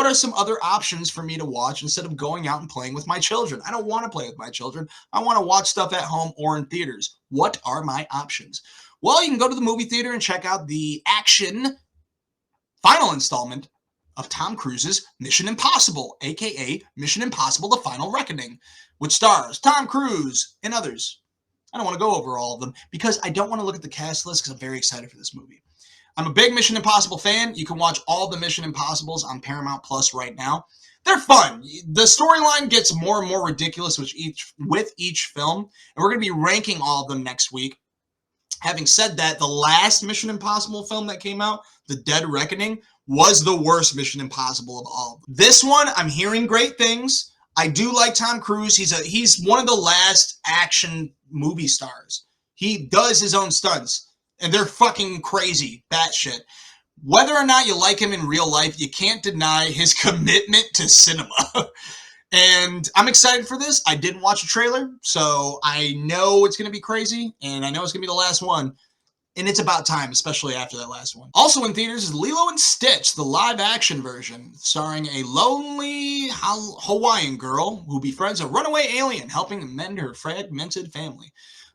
what are some other options for me to watch instead of going out and playing with my children? I don't want to play with my children. I want to watch stuff at home or in theaters. What are my options? Well, you can go to the movie theater and check out the action final installment of Tom Cruise's Mission Impossible, aka Mission Impossible: The Final Reckoning, which stars Tom Cruise and others. I don't want to go over all of them because I don't want to look at the cast list because I'm very excited for this movie. I'm a big Mission Impossible fan. You can watch all the Mission Impossibles on Paramount Plus right now. They're fun. The storyline gets more and more ridiculous with each film, and we're going to be ranking all of them next week. Having said that, the last Mission Impossible film that came out, The Dead Reckoning, was the worst Mission Impossible of all. This one, I'm hearing great things. I do like Tom Cruise. He's one of the last action movie stars. He does his own stunts, and they're fucking crazy, batshit. Whether or not you like him in real life, you can't deny his commitment to cinema. And I'm excited for this. I didn't watch a trailer, so I know it's going to be crazy, and I know it's going to be the last one. And it's about time, especially after that last one. Also in theaters is Lilo and Stitch, the live-action version, starring a lonely Hawaiian girl who befriends a runaway alien, helping mend her fragmented family.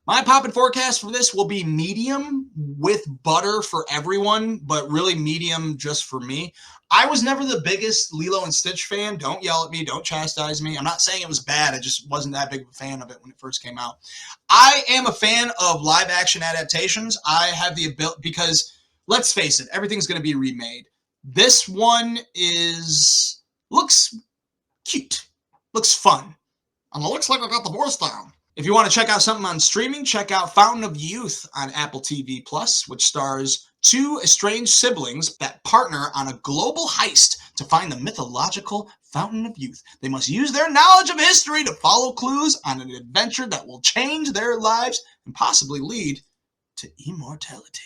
My poppin' forecast for this will be medium with butter for everyone, but really medium just for me. I was never the biggest Lilo and Stitch fan. Don't yell at me. Don't chastise me. I'm not saying it was bad. I just wasn't that big of a fan of it when it first came out. I am a fan of live action adaptations. I have the ability, because let's face it, everything's going to be remade. This one looks cute, looks fun, and it looks like I got the voice down. If you want to check out something on streaming, check out Fountain of Youth on Apple TV+, which stars two estranged siblings that partner on a global heist to find the mythological Fountain of Youth. They must use their knowledge of history to follow clues on an adventure that will change their lives and possibly lead to immortality.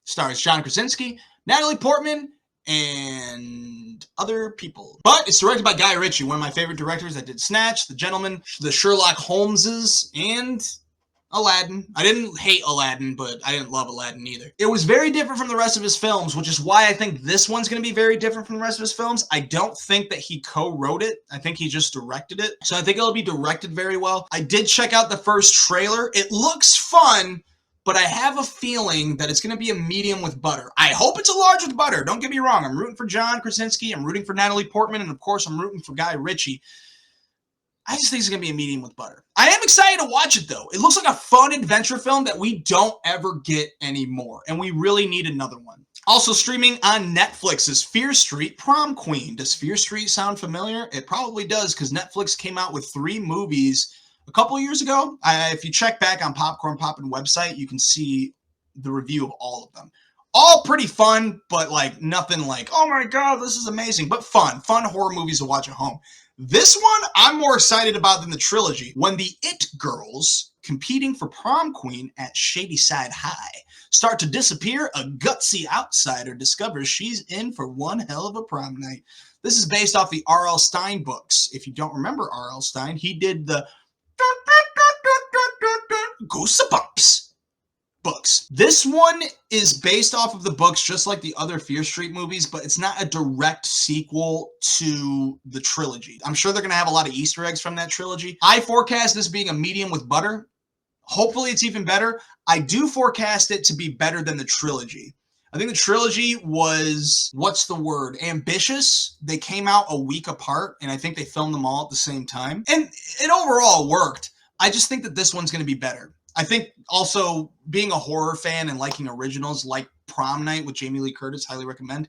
Stars John Krasinski, Natalie Portman, and other people. But it's directed by Guy Ritchie, one of my favorite directors that did Snatch, The Gentleman, the Sherlock Holmeses, and Aladdin. I didn't hate Aladdin, but I didn't love Aladdin either. It was very different from the rest of his films, which is why I think this one's going to be very different from the rest of his films. I don't think that he co-wrote it. I think he just directed it. So I think it'll be directed very well. I did check out the first trailer. It looks fun, but I have a feeling that it's going to be a medium with butter. I hope it's a large with butter. Don't get me wrong. I'm rooting for John Krasinski. I'm rooting for Natalie Portman. And, of course, I'm rooting for Guy Ritchie. I just think it's going to be a medium with butter. I am excited to watch it, though. It looks like a fun adventure film that we don't ever get anymore. And we really need another one. Also streaming on Netflix is Fear Street Prom Queen. Does Fear Street sound familiar? It probably does, because Netflix came out with 3 movies a couple of years ago. If you check back on Popcorn Poppin' website, you can see the review of all of them. All pretty fun, but like nothing like, oh my God, this is amazing. But fun horror movies to watch at home. This one I'm more excited about than the trilogy. When the It Girls, competing for prom queen at Shadyside High, start to disappear, a gutsy outsider discovers she's in for one hell of a prom night. This is based off the R.L. Stine books. If you don't remember R.L. Stine, he did the Goosebumps books. This one is based off of the books just like the other Fear Street movies, but it's not a direct sequel to the trilogy. I'm sure they're going to have a lot of Easter eggs from that trilogy. I forecast this being a medium with butter. Hopefully it's even better. I do forecast it to be better than the trilogy. I think the trilogy was, ambitious. They came out a week apart, and I think they filmed them all at the same time. And it overall worked. I just think that this one's going to be better. I think also being a horror fan and liking originals like Prom Night with Jamie Lee Curtis, highly recommend.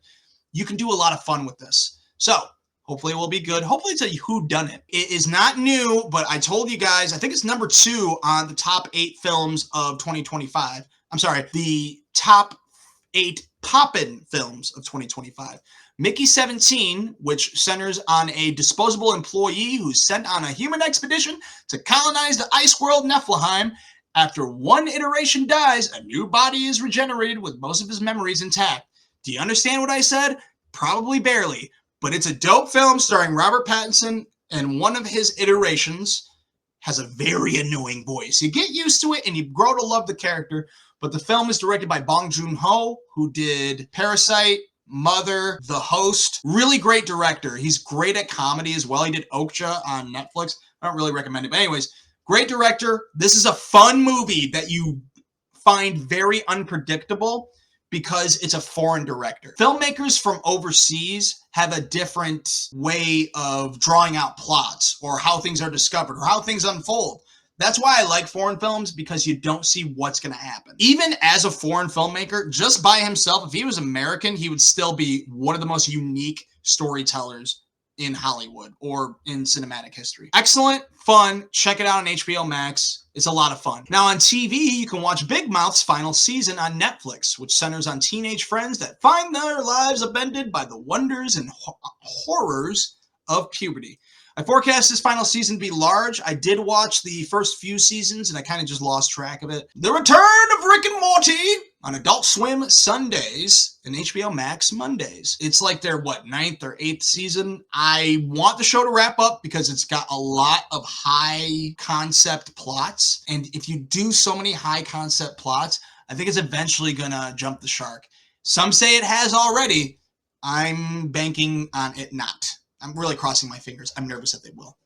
You can do a lot of fun with this. So hopefully it will be good. Hopefully it's a whodunit. It is not new, but I told you guys, I think it's number 2 on the top 8 films of 2025. I'm sorry, the top 8 poppin' films of 2025. Mickey 17, which centers on a disposable employee who's sent on a human expedition to colonize the ice world Niflheim. After one iteration dies, a new body is regenerated with most of his memories intact. Do you understand what I said? Probably barely, but it's a dope film starring Robert Pattinson, and one of his iterations has a very annoying voice. You get used to it and you grow to love the character, but the film is directed by Bong Joon-ho, who did Parasite, Mother, The Host. Really great director. He's great at comedy as well. He did Okja on Netflix. I don't really recommend it. But anyways, great director. This is a fun movie that you find very unpredictable because it's a foreign director. Filmmakers from overseas have a different way of drawing out plots or how things are discovered or how things unfold. That's why I like foreign films, because you don't see what's going to happen. Even as a foreign filmmaker, just by himself, if he was American, he would still be one of the most unique storytellers in Hollywood or in cinematic history. Excellent, fun. Check it out on HBO Max. It's a lot of fun. Now on TV, you can watch Big Mouth's final season on Netflix, which centers on teenage friends that find their lives upended by the wonders and horrors of puberty. I forecast this final season to be large. I did watch the first few seasons and I kind of just lost track of it. The return of Rick and Morty on Adult Swim Sundays and HBO Max Mondays. It's like their, ninth or 8th season. I want the show to wrap up because it's got a lot of high concept plots. And if you do so many high concept plots, I think it's eventually gonna jump the shark. Some say it has already. I'm banking on it not. I'm really crossing my fingers. I'm nervous that they will.